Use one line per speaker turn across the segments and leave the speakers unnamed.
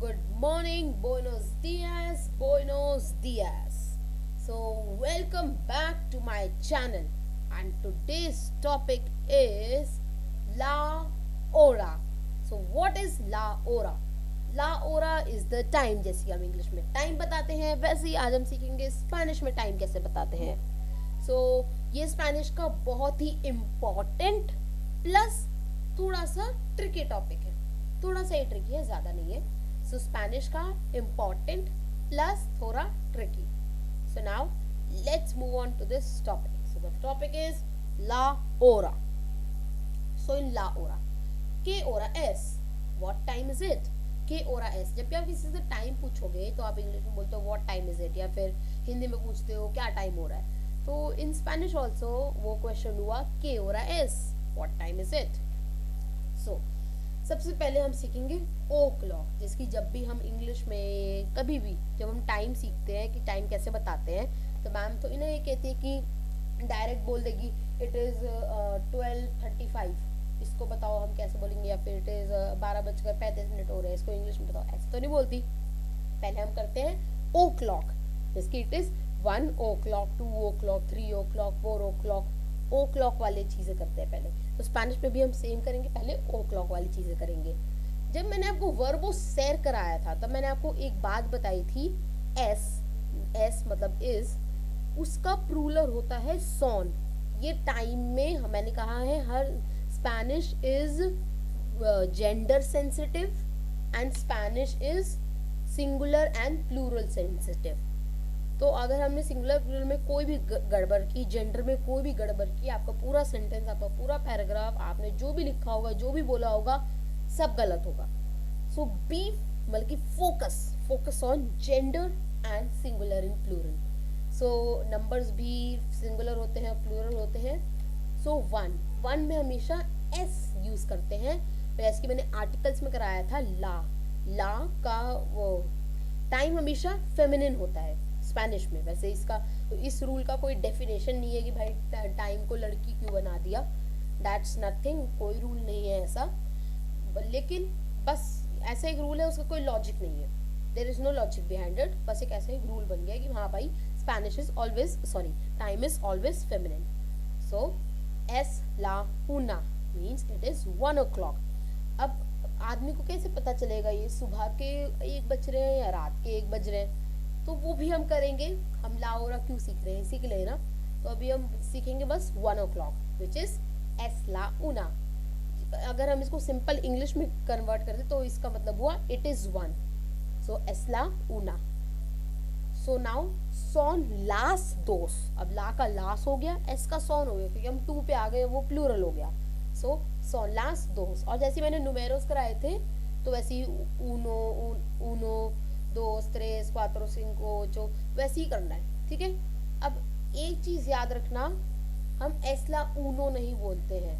Good morning, buenos dias. So, welcome back to my channel, and today's topic is La Hora. So, what is La Hora? La Hora is the time. जैसे कि हम English में time बताते हैं, वैसे ही आज हम सीखेंगे स्पेनिश में टाइम कैसे बताते हैं. सो ये स्पेनिश का बहुत ही इम्पॉर्टेंट प्लस थोड़ा सा ट्रिकी टॉपिक है. थोड़ा सा ही ट्रिकी है, ज़्यादा नहीं है. सो स्पेनिश का इम्पॉर्टेंट प्लस थोड़ा tricky. So now let's move on to this topic. So the topic is ला ओरा. सो इन ला ओरा, के ओरा एस, व्हाट टाइम इज इट. के ओरा एस, जब भी आप किसी से टाइम पूछोगे तो आप इंग्लिश में बोलते हो व्हाट टाइम इज इट, या फिर हिंदी में पूछते हो क्या टाइम हो रहा है. तो इन स्पेनिश ऑल्सो वो क्वेश्चन हुआ के ओरा एस, what time is it. So सबसे पहले हम सीखेंगे ओ क्लॉक, जिसकी जब भी हम इंग्लिश में कभी भी जब हम टाइम सीखते हैं कि टाइम कैसे बताते हैं, तो मैम तो इन्हें ये कहती है कि डायरेक्ट बोल देगी इट इज़ 12:35, इसको बताओ हम कैसे बोलेंगे, या फिर इट इज़ 12:35 हो रहे हैं, इसको इंग्लिश में बताओ. ऐसे तो नहीं बोलती. पहले हम करते हैं ओ क्लॉक, जिसकी it is 1 o'clock, 2 o'clock, 3 o'clock, 4 o'clock. O'clock वाली चीज़ें करते हैं पहले. तो स्पेनिश में भी हम सेम करेंगे, पहले ओ क्लॉक वाली चीज़ें करेंगे. जब मैंने आपको वर्बो सेर कराया था तब मैंने आपको एक बात बताई थी. एस, एस मतलब इज, उसका प्लूरल होता है सॉन. ये टाइम में मैंने कहा है हर Spanish is gender sensitive and Spanish is singular and plural sensitive. तो अगर हमने सिंगुलर प्लूरल में कोई भी गड़बड़ की, जेंडर में कोई भी गड़बड़ की, आपका पूरा सेंटेंस, आपका पूरा पैराग्राफ, आपने जो भी लिखा होगा, जो भी बोला होगा, सब गलत होगा. सो बी बल्कि focus on gender and singular in plural. So numbers भी सिंगुलर होते हैं, प्लूरल होते हैं. सो वन में हमेशा एस यूज करते हैं. वैसे कि मैंने आर्टिकल्स में कराया था ला का वो टाइम हमेशा फेमिनिन होता है स्पेनिश में. वैसे इसका इस रूल का कोई डेफिनेशन नहीं है कि भाई टाइम को लड़की क्यों बना दिया. दैट्स नथिंग, कोई रूल नहीं है ऐसा. लेकिन बस ऐसा एक रूल है, उसका कोई लॉजिक नहीं है. There is no logic behind it. बस एक ऐसा एक रूल बन गया कि हाँ भाई Spanish is always, sorry, time is always feminine. So एस ला una means it is 1 o'clock. अब आदमी को कैसे पता चलेगा ये सुबह के 1 बज रहे हैं या रात के 1 बज रहे हैं, तो वो भी हम करेंगे. हम ला ओरा क्यों सीख रहे हैं, सीख ले ना. तो अभी हम सीखेंगे बस 1 o'clock विच इज एस ला una. अगर हम इसको सिंपल इंग्लिश में कन्वर्ट करते तो इसका मतलब हुआ इट इज 1. सो एस ला una. सो नाउ सॉन लास दोस. अब ला का लास हो गया, एस का सॉन हो गया, क्योंकि हम 2 पे आ गए, वो प्लूरल हो गया. सो सॉन लास दोस. और जैसे मैंने नुमेरोस कराए थे तो वैसे ही ऊनो, 2, 3, 4, 5, 8 वैसे ही करना है. ठीक है. अब एक चीज़ याद रखना, हम एसला ऊनो नहीं बोलते हैं,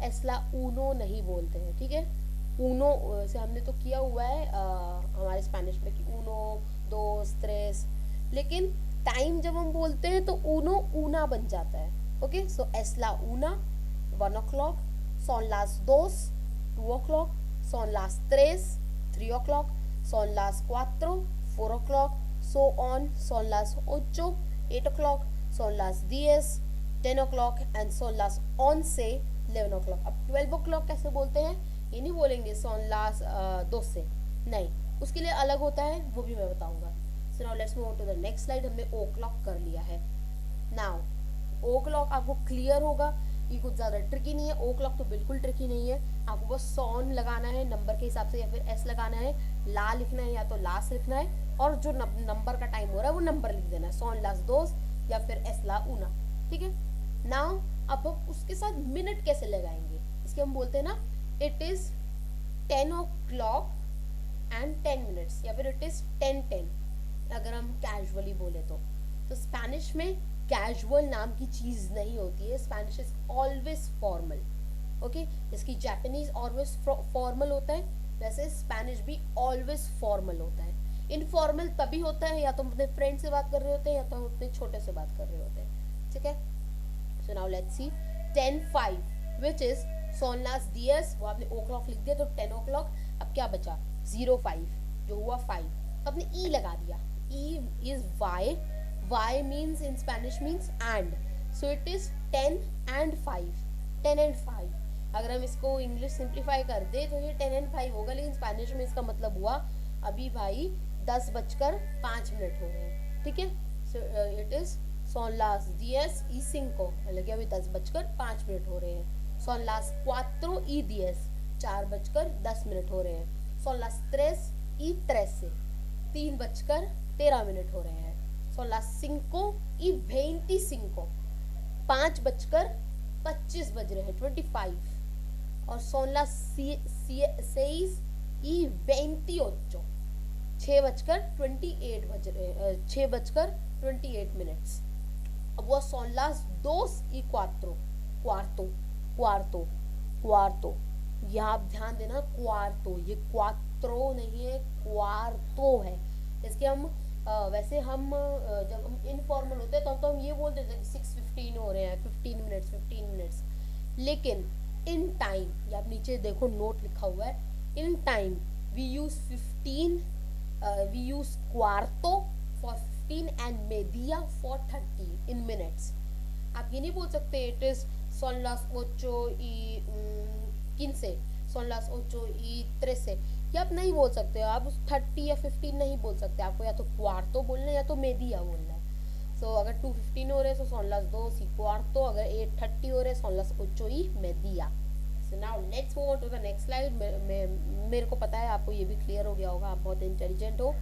एसला ऊनो नहीं बोलते हैं. ठीक है. ऊनो से हमने तो किया हुआ है हमारे स्पेनिश में कि ऊनो, 2, 3, लेकिन टाइम जब हम बोलते हैं तो ऊनो ऊना बन जाता है. Okay. So एसला Una 1 o'clock, son las 2, 2 o'clock, son las 3, 3 o'clock, son las 4, 4 o'clock, so on, son las 8, 8 o'clock, son las 10, 10 o'clock and son las 11, 11 o'clock. अब 12 o'clock कैसे बोलते हैं, ये नहीं बोलेंगे son las 12, नहीं, उसके लिए अलग होता है, वो भी मैं बताऊंगा. So now let's move on to the next slide. हमने ओ क्लॉक कर लिया है. Now ओ क्लॉक आपको क्लियर होगा, ये कुछ ज़्यादा ट्रिकी नहीं है. ओ क्लॉक तो बिल्कुल ट्रिकी नहीं है. आपको बस सॉन लगाना है नंबर के हिसाब से, या फिर एस लगाना है, ला लिखना है या तो लास लिखना है, और जो नंबर का टाइम हो रहा है वो नंबर लिख देना है, सॉन लास दोस या फिर एस ला una. ठीक है. नाउ अब हम उसके साथ मिनट कैसे लगाएंगे, इसके हम बोलते हैं ना it is 10 o'clock and 10 minutes, या फिर इट इज़ 10:10 अगर हम कैजुअली बोले तो. स्पेनिश में कैजुअल नाम की चीज़ नहीं होती है. Spanish is always formal. Okay. जिसकी जापानीज ऑलवेज फॉर्मल होता है, वैसे स्पेनिश भी ऑलवेज फॉर्मल होता है. इनफॉर्मल तभी होता है या तो हम अपने फ्रेंड से बात कर रहे होते हैं, या तो हम अपने छोटे से बात कर रहे होते हैं. ठीक है. सो now let's see 10:05 which is son las 10, वो आपने ओ क्लॉक लिख दिया तो 10 o'clock. अब क्या बचा 05. जो हुआ 5, तो आपने ई लगा दिया, ई is Y, Y means in Spanish means and, so it is 10 and 5, 10 and 5। अगर हम इसको इंग्लिश सिंप्लीफाई कर दे तो ये 10 and 5 होगा, लेकिन स्पेनिश में इसका मतलब हुआ अभी भाई 10:05 हो रहे हैं, ठीक है। सो इट इज son las 10:05, मतलब कि अभी 10:05 हो रहे हैं। son las 4:10, 4:10 हो रहे हैं। son las 3:13, 3:13 हो रहे हैं। son las 5:25, 5:25 बज रहे हैं, 25। और son las 6:28, 6:28 बज रहे हैं, 6:28। अब वो son las 2:04, क्वार्तो, यहाँ आप ध्यान देना, क्वार्तो, ये क्वात्रो नहीं है, क्वार्तो है। इसके हम वैसे हम जब हम इनफॉर्मल होते हैं तो हम ये बोलते थे कि 6:15 हो रहे हैं, 15 मिनट्स, लेकिन इन टाइम, ये आप नीचे देखो नोट लिखा हुआ है, in time we use 15, we use क्वार्तो फॉर 15 एंड मेडिया फॉर 30 इन मिनट्स। आप ये नहीं बोल सकते it is son las 8:15, son las 8:13, ये आप नहीं बोल सकते, आप 30 या 15 नहीं बोल सकते, आपको या तो क्वार्तो बोलना है या तो मेडिया बोलना है। सो अगर 2:15 हो रहे हैं तो son las 2:04, अगर 8:30 हो रहे हैं son las 8:30। So now let's move on to the next slide. मेरे को पता है आपको ये भी क्लियर हो गया होगा, आप बहुत इंटेलिजेंट हो।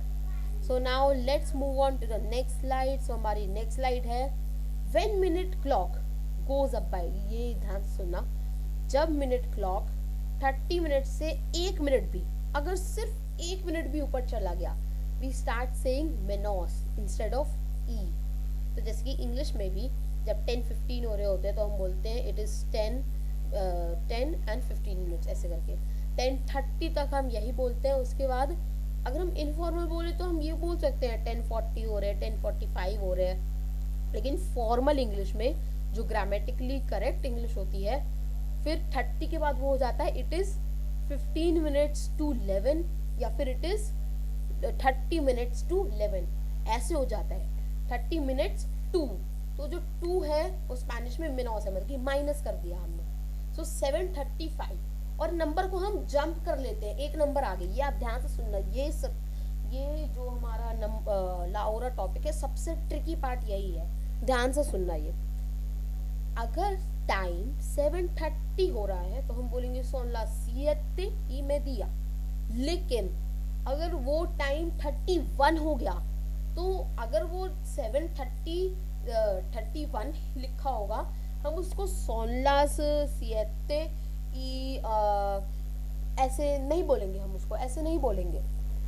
So now let's move on to the next slide. So हमारी नेक्स्ट स्लाइड है when minute clock goes up by, ये ध्यान से सुनना, जब मिनट क्लॉक 30 मिनट से 1 मिनट भी, अगर सिर्फ 1 मिनट भी ऊपर चला गया, वी स्टार्ट सेइंग मेनोस इंस्टेड ऑफ ई। तो जैसे कि इंग्लिश में भी जब 10:15 हो रहे होते हैं तो हम बोलते हैं इट इज 10 and 15 मिनट्स, ऐसे करके 10:30 तक हम यही बोलते हैं। उसके बाद अगर हम इनफॉर्मल बोले तो हम ये बोल सकते हैं 10:40 हो रहे हैं, 10:45 हो रहे हैं, लेकिन फॉर्मल इंग्लिश में जो ग्रामेटिकली करेक्ट इंग्लिश होती है, फिर 30 के बाद वो हो जाता है इट इज 15 मिनट्स टू 11, या फिर इट इज 30 मिनट्स टू 11, ऐसे हो जाता है 30 मिनट्स टू। तो जो टू है वो स्पेनिश में मिनोस है, मतलब कि माइनस कर दिया हमने। सो 7:35, और नंबर को हम जंप कर लेते हैं, एक नंबर आगे। ये आप ध्यान से सुनना, ये जो हमारा लाओरा टॉपिक है, सबसे ट्रिकी पार्ट यही है, ध्यान से सुनना। ये अगर टाइम 7:30 हो रहा है तो हम बोलेंगे son las 7:30, लेकिन अगर वो टाइम 31 हो गया तो अगर वो 7:31 लिखा होगा, हम उसको son las 7 ऐसे नहीं बोलेंगे, हम उसको ऐसे नहीं बोलेंगे,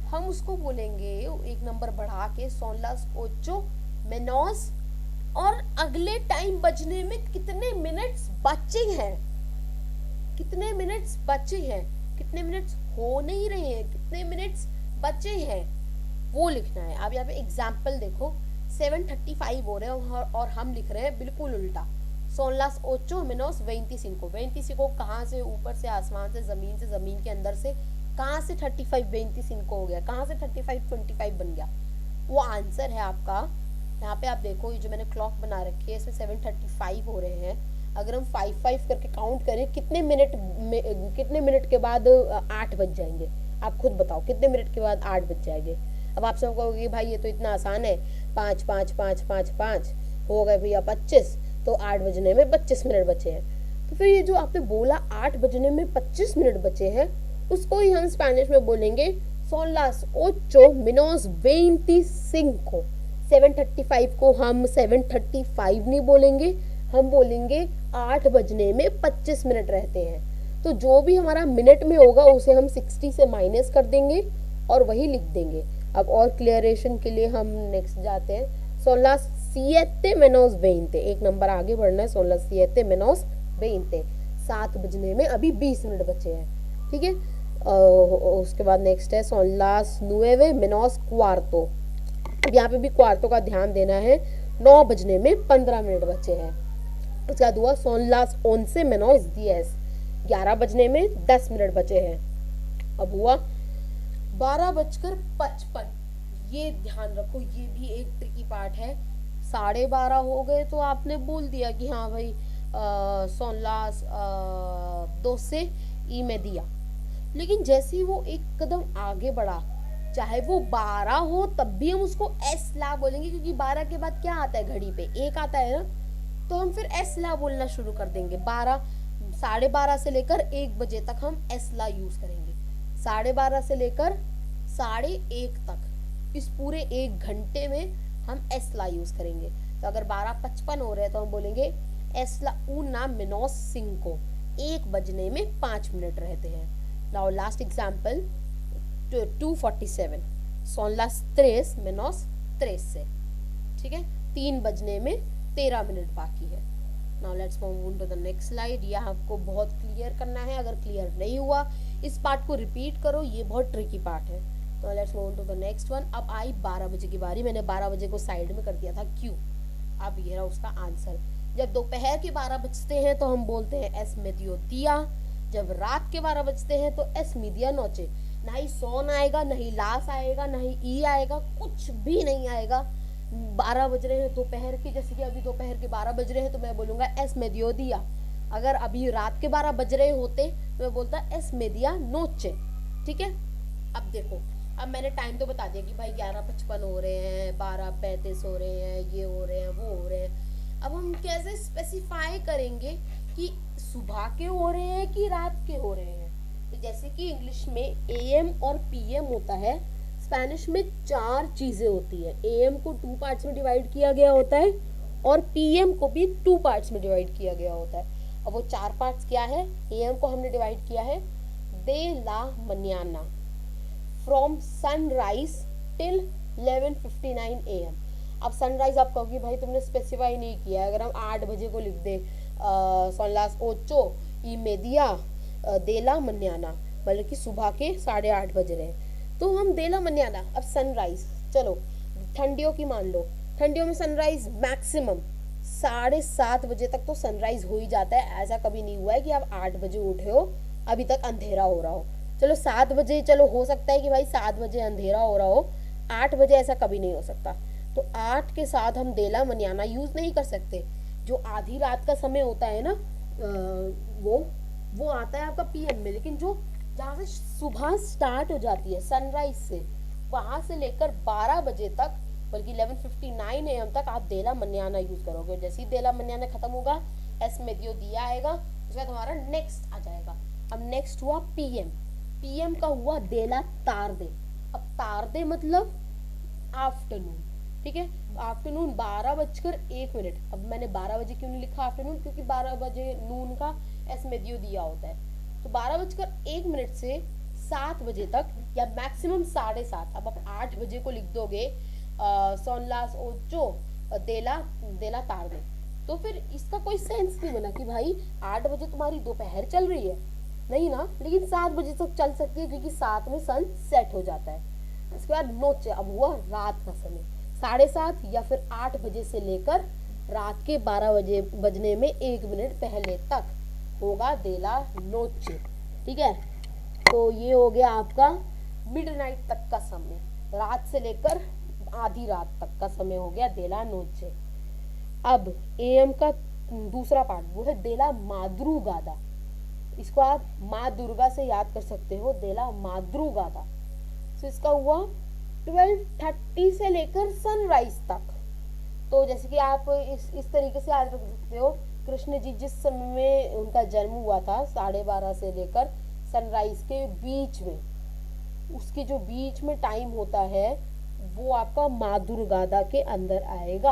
हम उसको बोलेंगे एक नंबर बढ़ा के son las 8 menos, और अगले टाइम बजने में कितने मिनट्स बचे हैं, कितने मिनट्स बचे हैं, कितने मिनट्स हो नहीं रहे हैं, कितने मिनट्स बचे हैं, वो लिखना है। अब यहाँ पे एग्जाम्पल देखो, 7:35 हो रहे हैं और हम लिख रहे हैं बिल्कुल उल्टा, son las 8 menos 25, 25 कहाँ से, ऊपर से, आसमान से, जमीन के अंदर से, कहाँ से 35 25 हो गया, कहाँ से 35 25 बन गया, वो आंसर है आपका। यहाँ पे आप देखो, ये जो मैंने क्लॉक बना रखी है इसमें 7:35 हो रहे हैं। अगर हम 5 करके काउंट करें, कितने मिनट के बाद 8 बज जाएंगे, आप खुद बताओ कितने मिनट के बाद 8 बज जाएंगे। अब आप सब कहोगे भाई ये तो इतना आसान है, 5 5 5 5 5 हो गए भैया 25, तो 8 बजने में 25 मिनट बचे हैं। तो फिर ये जो आपने बोला 8 बजने में 25 मिनट बचे हैं, उसको ही हम स्पेनिश में बोलेंगे son las 8 menos 25। 7:35 को हम 7:35 नहीं बोलेंगे, हम बोलेंगे 8 बजने में 25 मिनट रहते हैं। तो जो भी हमारा मिनट में होगा उसे हम 60 से माइनस कर देंगे और वही लिख देंगे। अब और क्लियरेशन के लिए हम नेक्स्ट जाते हैं, son las 7 menos 20, एक नंबर आगे बढ़ना है, son las 7 menos 20, 7 बजने में अभी 20 मिनट बचे हैं, ठीक है। उसके बाद नेक्स्ट है son las 9 menos cuarto, यहाँ पे भी क्वार्टो का ध्यान देना है, 9 बजने में 15 मिनट बचे हैं। उसके बाद हुआ son las 11 menos 10, 11 बजने में 10 मिनट बचे हैं। अब हुआ 12:55, ये ध्यान रखो, ये भी एक ट्रिकी पार्ट है। 12:30 हो गए तो आपने बोल दिया कि हाँ भाई son las 12 y media, लेकिन जैसे ही वो एक कदम आगे बढ़ा, चाहे वो 12 हो तब भी हम उसको एस ला बोलेंगे, क्योंकि 12 के बाद क्या आता है घड़ी पे, एक आता है ना, तो हम फिर एस ला बोलना शुरू कर देंगे। 12, 12:30 से लेकर 1 बजे तक हम एस ला यूज करेंगे। 12:30 से लेकर 1:30 तक, इस पूरे 1 घंटे में हम एस ला यूज करेंगे। तो अगर 12:55 हो रहे हैं तो हम बोलेंगे एस ला una menos cinco, 1 बजने में 5 मिनट रहते हैं। Now last example 2:47, son las 3 menos 13, ठीक है, 3 बजने में 13 मिनट बाकी है। Now let's move on to the next slide. ये आपको बहुत क्लियर करना है, अगर क्लियर नहीं हुआ इस पार्ट को रिपीट करो, ये बहुत ट्रिकी पार्ट है। तो let's move on to the next one. अब आई 12 बजे की बारी, मैंने 12 बजे को साइड में कर दिया था, क्यों? अब ये रहा उसका आंसर। जब दोपहर के 12 बजते हैं तो हम बोलते हैं एस mediodía, जब रात के 12 बजते हैं तो एस medianoche। ना ही सोन आएगा, ना ही लास आएगा, ना ही ई आएगा, कुछ भी नहीं आएगा। 12 बज रहे हैं दोपहर के, जैसे कि अभी दोपहर के 12 बज रहे हैं तो मैं बोलूँगा एस mediodía। अगर अभी रात के 12 बज रहे होते तो मैं बोलता एस medianoche, ठीक है। अब देखो, अब मैंने टाइम तो बता दिया कि भाई 11:55 हो रहे हैं, 12:35 हो रहे हैं, ये हो रहे हैं, वो हो रहे हैं। अब हम कैसे स्पेसिफाई करेंगे कि सुबह के हो रहे हैं कि रात के हो रहे हैं? तो जैसे कि इंग्लिश में एएम और पीएम होता है, स्पेनिश में 4 चीज़ें होती है। एएम को 2 पार्ट्स में डिवाइड किया गया होता है और पीएम को भी 2 पार्ट्स में डिवाइड किया गया होता है। अब वो 4 पार्ट्स क्या है? एएम को हमने डिवाइड किया है दे ला मनियाना, फ्रॉम सनराइज टिल 11:59 AM। अब सनराइज आप कहोगे भाई तुमने स्पेसिफाई नहीं किया है, अगर हम 8 बजे को लिख दे son las 8:30 de la mañana, मतलब कि सुबह के 8:30 बज रहे हैं, तो हम दे ला मनियाना। अब सनराइज, चलो ठंडियों की मान लो, ठंडियों में सनराइज मैक्सिमम 7:30 बजे तक तो सनराइज हो ही जाता है। ऐसा कभी नहीं हुआ है कि आप 8 बजे उठे हो अभी तक अंधेरा हो रहा हो। चलो 7 बजे, चलो हो सकता है कि भाई 7 बजे अंधेरा हो रहा हो, 8 बजे ऐसा कभी नहीं हो सकता। तो 8 के साथ हम देला मनियाना यूज़ नहीं कर सकते। जो आधी रात का समय होता है ना, वो आता है आपका पीएम में, लेकिन जो जहाँ से सुबह स्टार्ट हो जाती है सनराइज से, वहाँ से लेकर 12 बजे तक, बल्कि 11:59 AM तक आप देला मनियाना यूज़ करोगे। जैसे ही देला मनियाना खत्म होगा एस mediodía आएगा, उसके बाद हमारा नेक्स्ट आ जाएगा। अब नेक्स्ट हुआ पीएम, पीएम का हुआ देला तारदे। अब तारदे मतलब आफ्टरनून, ठीक है। आफ्टरनून 12:01। अब मैंने 12 बजे क्यों नहीं लिखा आफ्टरनून, क्योंकि 12 बजे नून का एस mediodía होता है। तो 12:01 से 7 बजे तक, या मैक्सिमम 7:30। अब आप 8 बजे को लिख दोगे son las 8 देला तारदे, तो फिर इसका कोई सेंस नहीं बना कि भाई 8 बजे तुम्हारी दोपहर चल रही है, नहीं ना। लेकिन 7 बजे तक चल सकती है, क्योंकि 7 में सन सेट हो जाता है। इसके बाद नोचे, अब हुआ रात का समय, 7:30 या फिर 8 बजे से लेकर रात के 12 बजे बजने में 1 मिनट पहले तक होगा देला नोचे, ठीक है। तो ये हो गया आपका मिडनाइट तक का समय, रात से लेकर आधी रात तक का समय हो गया देला नोचे। अब एएम का दूसरा पार्ट वो है देला माद्रुगादा। इसको आप माँ दुर्गा से याद कर सकते हो, देला माद्रुगादा। तो इसका हुआ 12:30 से लेकर सनराइज तक। तो जैसे कि आप इस तरीके से याद रख सकते हो, कृष्ण जी जिस समय में उनका जन्म हुआ था 12:30 से लेकर सनराइज के बीच में, उसके जो बीच में टाइम होता है वो आपका माधुरगादा के अंदर आएगा।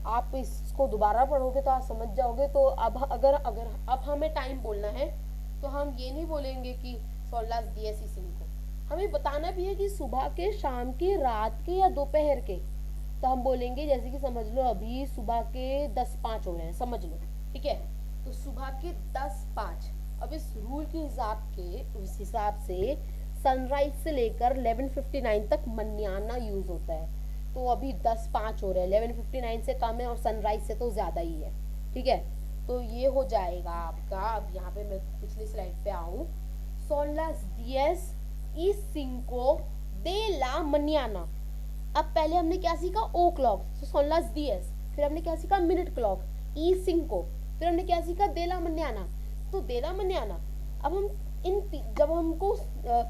आप इसको दोबारा पढ़ोगे तो आप समझ जाओगे। तो अब अगर अब हमें टाइम बोलना है तो हम ये नहीं बोलेंगे कि son las 10:05, हमें बताना भी है कि सुबह के, शाम के, रात के या दोपहर के। तो हम बोलेंगे जैसे कि समझ लो अभी सुबह के 10:05 हो रहे हैं, समझ लो, ठीक है। तो सुबह के 10:05। अब इस रूल के उस हिसाब से सनराइज से लेकर 11:59 तक मनियाना यूज होता है। तो अभी 10:05 हो रहे हैं, 11:59 से कम है और सनराइज से तो ज़्यादा ही है, ठीक है। तो ये हो जाएगा आपका। अब यहाँ पे मैं पिछली स्लाइड पे आऊँ, son las 10 y cinco de la mañana। अब पहले हमने क्या सीखा, ओ क्लॉक, son las 10। फिर हमने क्या सीखा, मिनट क्लॉक, y cinco। फिर हमने क्या सीखा, de la mañana। तो de la mañana, अब हम जब हमको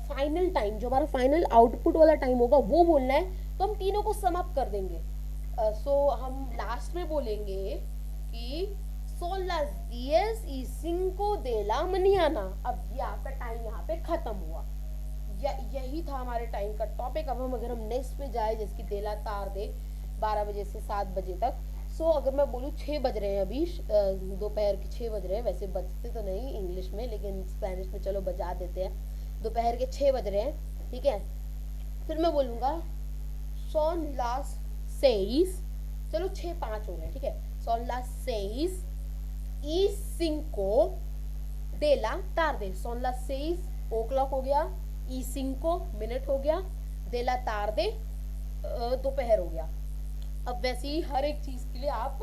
फाइनल टाइम, जो हमारा फाइनल आउटपुट वाला टाइम होगा वो बोलना है, तो हम तीनों को सम अप कर देंगे। सो हम लास्ट में बोलेंगे कि son las 10 y 5 de la mañana। अब ये आपका टाइम यहाँ पे खत्म हुआ। यही था हमारे टाइम का टॉपिक। अब हम अगर हम नेक्स्ट पे जाए, जैसे कि देला तार दे 12 बजे से 7 बजे तक। सो अगर मैं बोलूँ 6 बज रहे हैं अभी, दोपहर के 6 बज रहे हैं, वैसे बजते तो नहीं इंग्लिश में, लेकिन स्पेनिश में चलो बजा देते हैं। दोपहर के 6 बज रहे हैं, ठीक है। फिर मैं बोलूँगा son las 6, चलो 6:05 हो रहे हैं, ठीक है। son las 6 y 5 de la tarde। son las 6 ओ क्लॉक हो गया, y 5 मिनट हो गया, de la tarde दोपहर हो गया। अब वैसे ही हर एक चीज के लिए आप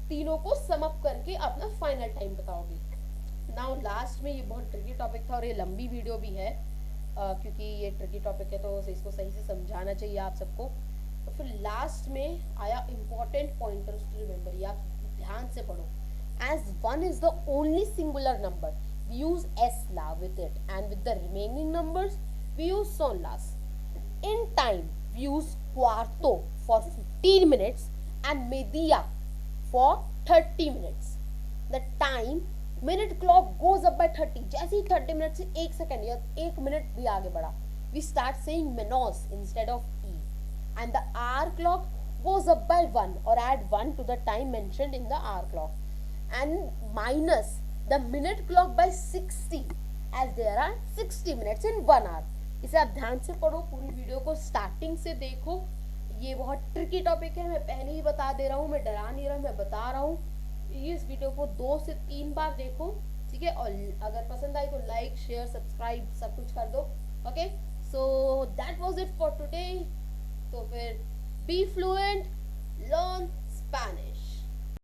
तीनों को सम अप करके अपना फाइनल टाइम बताओगे। नाउ लास्ट में, ये बहुत ट्रिकी टॉपिक था और ये लंबी वीडियो भी है, क्योंकि ये ट्रिकी टॉपिक है तो इसको सही से समझाना चाहिए आप सबको। तो फिर लास्ट में आया इम्पोर्टेंट पॉइंटर्स टू रिमेंबर, ये आप ध्यान से पढ़ो। As 1 is the only singular number, we use s-la with it, and with the remaining numbers, we use son-las. In time, we use cuarto for 15 minutes and media for 30 minutes. The time minute clock goes up by 30. जैसे ही 30 minute से 1 second या 1 minute भी आगे बढ़ा, we start saying menos instead of e. And the hour clock goes up by 1 or add 1 to the time mentioned in the hour clock. And minus the minute clock by 60, as there are 60 minutes in 1 hour। इसे आप ध्यान से पढ़ो, पूरी video को starting से देखो। ये बहुत ट्रिकी टॉपिक है, मैं पहले ही बता दे रहा हूँ, मैं डरा नहीं रहा, मैं बता रहा हूँ। इस वीडियो को 2 से 3 बार देखो, ठीक है। और अगर पसंद आई तो लाइक शेयर सब्सक्राइब सब कुछ कर दो, okay. So that was it for today. तो फिर बी फ्लुएंट, लर्न स्पेनिश।